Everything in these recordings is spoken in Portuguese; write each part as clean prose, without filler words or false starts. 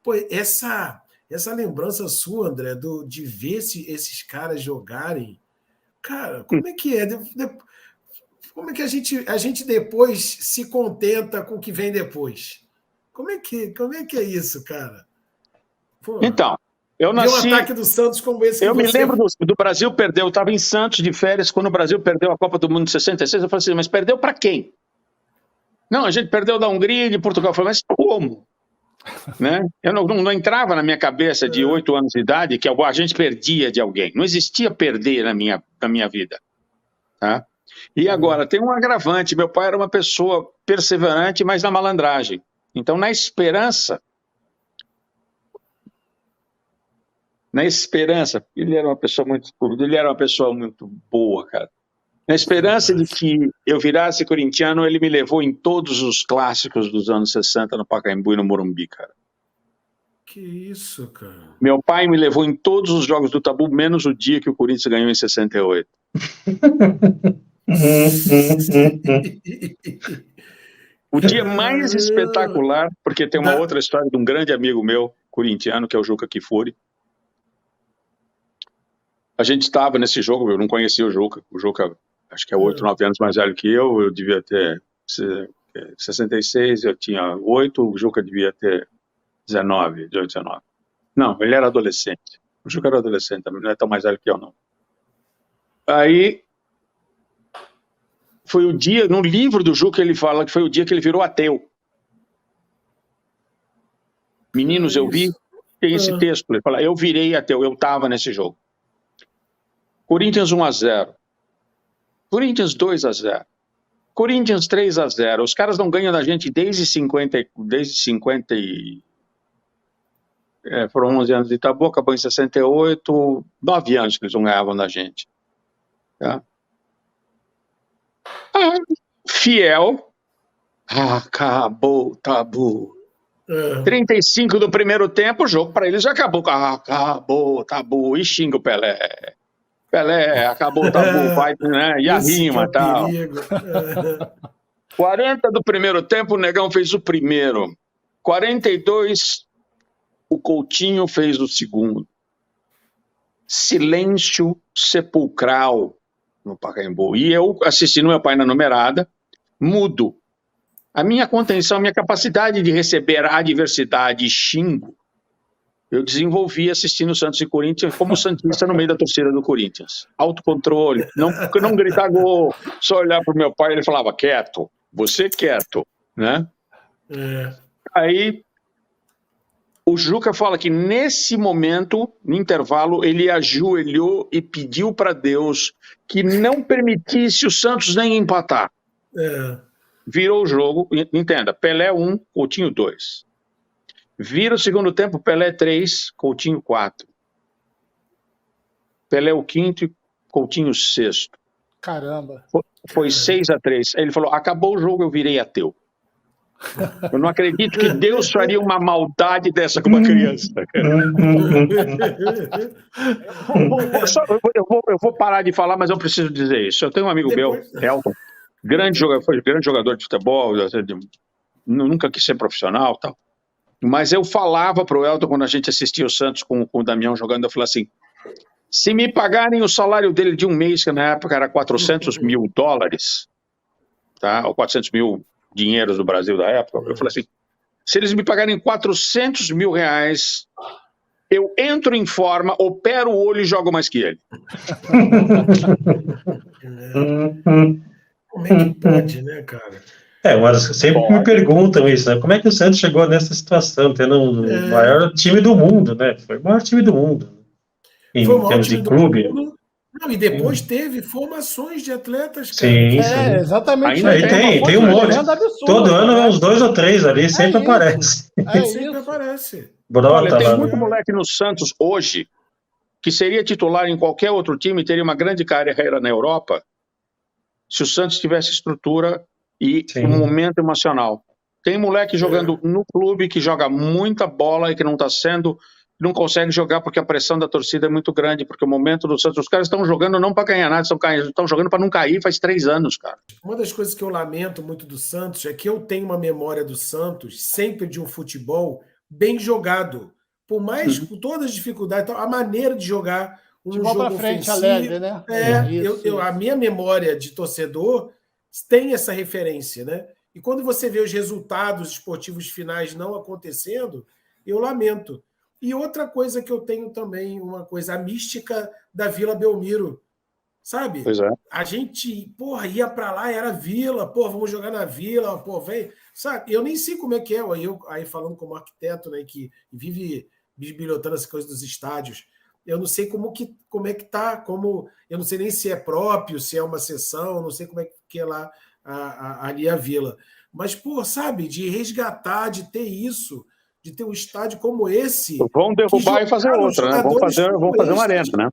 Pô, essa lembrança sua, André, de ver esses caras jogarem, cara, como é que é? Como é que a gente depois se contenta com o que vem depois? Como é que é isso, cara? Pô, Então, eu ver um nasci... ataque do Santos como esse que Eu me você... lembro do Brasil perdeu. Eu estava em Santos de férias quando o Brasil perdeu a Copa do Mundo de 66. Eu falei assim, mas perdeu para quem? Não, a gente perdeu da Hungria e de Portugal. Eu falei, mas como? Né? Eu não entrava na minha cabeça de 8 anos de idade que a gente perdia de alguém. Não existia perder na minha vida. Tá? E agora, tem um agravante. Meu pai era uma pessoa perseverante, mas na malandragem. Então, na esperança, ele era uma pessoa muito boa, cara. Na esperança de que eu virasse corintiano, ele me levou em todos os clássicos dos anos 60 no Pacaembu e no Morumbi, cara. Que isso, cara? Meu pai me levou em todos os jogos do Tabu, menos o dia que o Corinthians ganhou em 68. O dia mais espetacular, porque tem uma outra história de um grande amigo meu, corintiano, que é o Juca Kfouri. A gente estava nesse jogo, eu não conhecia o Juca. O Juca, acho que é 8, 9 anos mais velho que eu devia ter 66, eu tinha 8, o Juca devia ter 19. Não, ele era adolescente. O Juca era adolescente também, não é tão mais velho que eu, não. Aí, foi o dia, no livro do Juca ele fala que foi o dia que ele virou ateu. Meninos, eu vi, tem esse texto, ele fala, eu virei ateu, eu estava nesse jogo. Corinthians 1-0. Corinthians 2-0. Corinthians 3-0. Os caras não ganham da gente desde 50 foram 11 anos de Itabu, acabou em 68, 9 anos que eles não ganhavam da gente. Tá? Fiel. Acabou o Tabu. 35 do primeiro tempo, o jogo para eles já acabou. Acabou o Tabu. E xinga o Pelé. Pelé, acabou o Tabu, vai, né? E a rima e tal. 40 do primeiro tempo, o Negão fez o primeiro. 42, o Coutinho fez o segundo. Silêncio sepulcral no Pacaembu. E eu assistindo meu pai na numerada, mudo. A minha contenção, a minha capacidade de receber a adversidade e xingo, eu desenvolvi assistindo Santos e Corinthians como santista no meio da torcida do Corinthians. Autocontrole, não gritar gol, só olhar para o meu pai e ele falava, quieto, você quieto, né? Aí, o Juca fala que nesse momento, no intervalo, ele ajoelhou e pediu para Deus que não permitisse o Santos nem empatar. Virou o jogo, entenda, Pelé 1, Coutinho 2. Vira o segundo tempo, Pelé 3, Coutinho 4. Pelé o quinto e Coutinho o sexto. Caramba. Foi 6-3. Aí ele falou, acabou o jogo, eu virei ateu. Eu não acredito que Deus faria uma maldade dessa com uma criança. Eu vou parar de falar, mas eu preciso dizer isso. Eu tenho um amigo meu, Elton, foi grande jogador de futebol, nunca quis ser profissional, tal. Mas eu falava pro Elton, quando a gente assistia o Santos com o Damião jogando, eu falava assim, se me pagarem o salário dele de um mês, que na época era $400 mil, tá? Ou 400 mil dinheiros do Brasil da época, eu falei assim, se eles me pagarem $400 mil, eu entro em forma, opero o olho e jogo mais que ele. Como é que pode, né, cara? Mas sempre me perguntam isso, né? Como é que o Santos chegou nessa situação, tendo o maior time do mundo, né? Foi o maior time do mundo. Em termos de clube. Não, e depois teve formações de atletas, cara. Sim. Exatamente. Tem um monte. Todo ano, uns 2 ou 3 ali, sempre aparece. Sempre aparece. Olha, tem muito moleque no Santos hoje que seria titular em qualquer outro time, teria uma grande carreira na Europa, se o Santos tivesse estrutura e um momento emocional. Tem moleque jogando no clube que joga muita bola e que não consegue jogar porque a pressão da torcida é muito grande, porque o momento do Santos, os caras estão jogando não para ganhar nada, estão jogando para não cair faz 3 anos, cara. Uma das coisas que eu lamento muito do Santos é que eu tenho uma memória do Santos sempre de um futebol bem jogado. Por mais com todas as dificuldades, a maneira de jogar um Futebol jogo pra frente, ofensivo, alegre, né? A minha memória de torcedor tem essa referência, né? E quando você vê os resultados esportivos finais não acontecendo, eu lamento. E outra coisa que eu tenho também, a mística da Vila Belmiro, sabe? Pois é. A gente, ia para lá, era Vila, vamos jogar na Vila, vem, sabe? Eu nem sei como é que é, aí falando como arquiteto, né, que vive bisbilhotando essa coisa dos estádios, eu não sei como é que tá, eu não sei nem se é próprio, se é uma seção, não sei como é que é lá ali a Vila. Mas, sabe, de resgatar, de ter isso, de ter um estádio como esse. Vão derrubar e fazer outra, né? Vão fazer uma arena, né?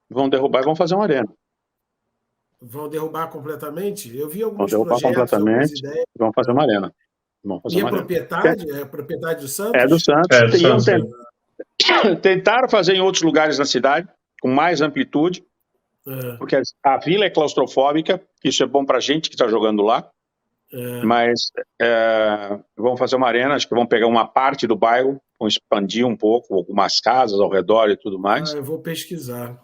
Vão derrubar e vão fazer uma arena. Vão derrubar completamente? Eu vi alguns projetos, algumas ideias. Vão fazer uma arena. E a propriedade? É a propriedade do Santos? É do Santos. Tentaram fazer em outros lugares na cidade, com mais amplitude, porque a vila é claustrofóbica, isso é bom para a gente que está jogando lá, mas vão fazer uma arena, acho que vão pegar uma parte do bairro, vão expandir um pouco, algumas casas ao redor e tudo mais. Eu vou pesquisar.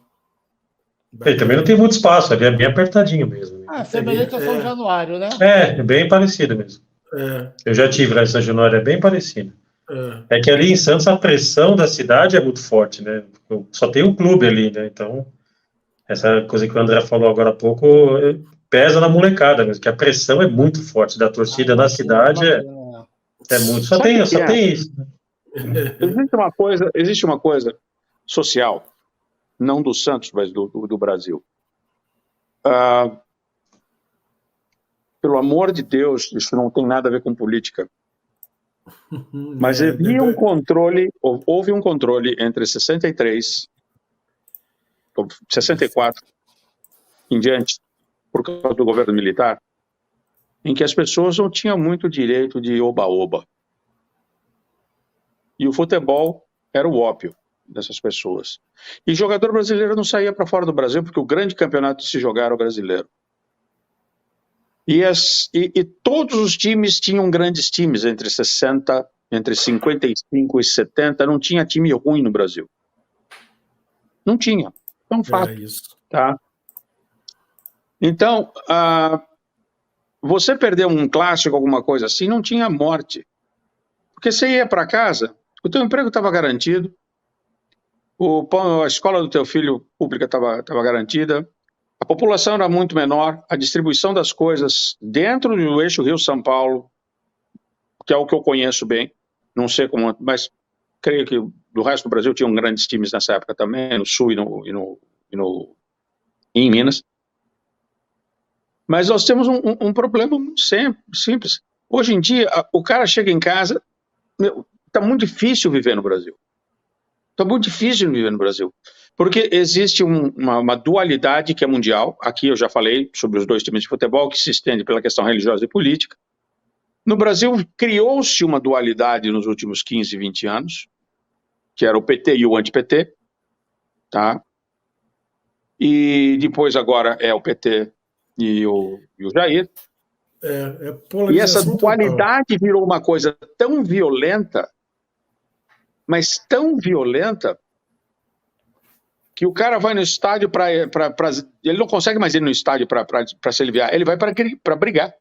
E também não tem muito espaço, ali é bem apertadinho mesmo. Semelhante a São Januário, né? É bem parecido mesmo. Eu já tive lá em São Januário, é bem parecido. É que ali em Santos a pressão da cidade é muito forte, né? Só tem um clube ali, né? Então, essa coisa que o André falou agora há pouco pesa na molecada mesmo, que a pressão é muito forte da torcida na cidade, é muito. Só tem isso. Existe uma coisa social, não do Santos, mas do Brasil. Pelo amor de Deus, isso não tem nada a ver com política. Mas houve um controle entre 63, 64 em diante, por causa do governo militar, em que as pessoas não tinham muito direito de oba-oba. E o futebol era o ópio dessas pessoas. E jogador brasileiro não saía para fora do Brasil, porque o grande campeonato de se jogar era o brasileiro. E todos os times tinham grandes times, entre 55 e 70, não tinha time ruim no Brasil. Não tinha. É um fato. Tá? Então, você perder um clássico, alguma coisa assim, não tinha morte. Porque você ia para casa, o teu emprego estava garantido, a escola do teu filho pública estava garantida, a população era muito menor, a distribuição das coisas dentro do eixo Rio-São Paulo, que é o que eu conheço bem, não sei como, mas creio que do resto do Brasil tinham grandes times nessa época também, no Sul e em Minas. Mas nós temos um problema muito simples. Hoje em dia, o cara chega em casa, está muito difícil viver no Brasil. Está muito difícil viver no Brasil. Porque existe uma dualidade que é mundial. Aqui eu já falei sobre os dois times de futebol, que se estende pela questão religiosa e política. No Brasil, criou-se uma dualidade nos últimos 15, 20 anos, que era o PT e o anti-PT. Tá? E depois agora é o PT e o Jair. E essa dualidade virou uma coisa tão violenta, mas tão violenta, que o cara vai no estádio ele não consegue mais ir no estádio para se aliviar, ele vai para brigar.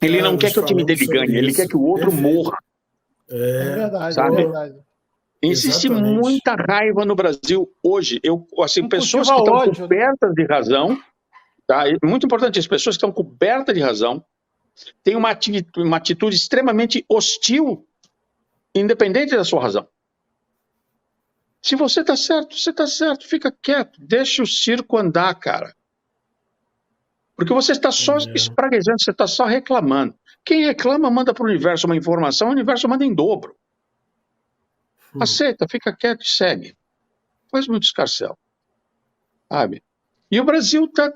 Ele não quer que o time dele ganhe, ele quer que o outro morra. É verdade, sabe? é verdade. Existe muita raiva no Brasil hoje. Pessoas que estão cobertas de razão, tá? Muito importante, as pessoas que estão cobertas de razão têm uma atitude extremamente hostil, independente da sua razão. Se você está certo, fica quieto, deixa o circo andar, cara. Porque você está só espraguejando, você está só reclamando. Quem reclama manda para o universo uma informação, o universo manda em dobro. Aceita, fica quieto e segue. Faz muito escarcéu. Sabe? E o Brasil está...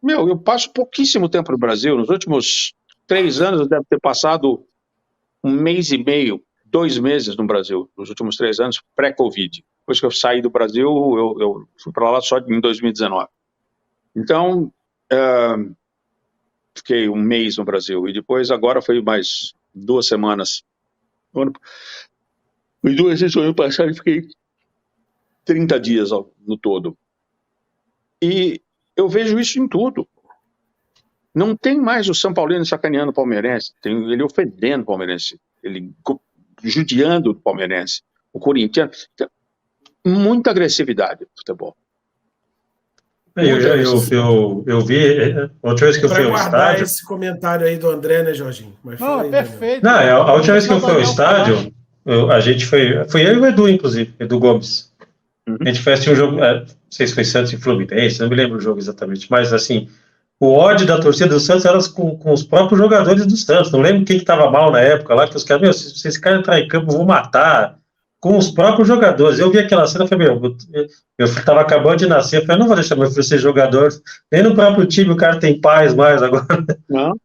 eu passo pouquíssimo tempo no Brasil. Nos últimos 3 anos eu devo ter passado 1 mês e meio, 2 meses no Brasil. Nos últimos 3 anos, pré-Covid. Depois que eu saí do Brasil, eu fui para lá só em 2019. Então, fiquei 1 mês no Brasil. E depois, agora, foi mais 2 semanas Fui 2 vezes no ano passado e fiquei 30 dias no todo. E eu vejo isso em tudo. Não tem mais o São Paulino sacaneando o palmeirense, tem ele ofendendo o palmeirense, ele judiando o palmeirense, o corintiano. Muita agressividade no futebol. Eu vi, outra vez que eu fui ao estádio... esse comentário aí do André, né, Jorginho? Mas não, é perfeito. Não, a última vez que eu fui ao estádio, a gente foi eu e o Edu, inclusive, Edu Gomes. A gente foi assistir um jogo, não sei se foi Santos e Fluminense, não me lembro o jogo exatamente, mas assim, o ódio da torcida do Santos era com os próprios jogadores do Santos. Não lembro quem que estava mal na época lá, que os caras, se esse cara entrar em campo, eu vou matar. Com os próprios jogadores. Eu vi aquela cena e falei, meu filho estava acabando de nascer, eu falei, não vou deixar meu filho ser jogador, nem no próprio time o cara tem paz mais agora. Não.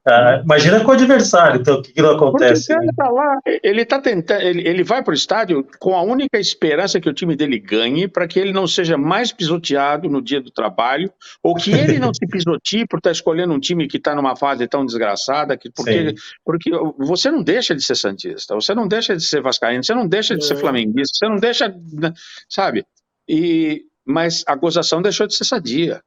Imagina com o adversário, então, o que não acontece? Porque tá lá, ele tá tentando, ele vai para o estádio com a única esperança que o time dele ganhe, para que ele não seja mais pisoteado no dia do trabalho, ou que ele não se pisoteie por estar escolhendo um time que está numa fase tão desgraçada, porque você não deixa de ser santista, você não deixa de ser vascaíno, você não deixa de ser flamenguista, você não deixa, sabe? Mas a gozação deixou de ser sadia.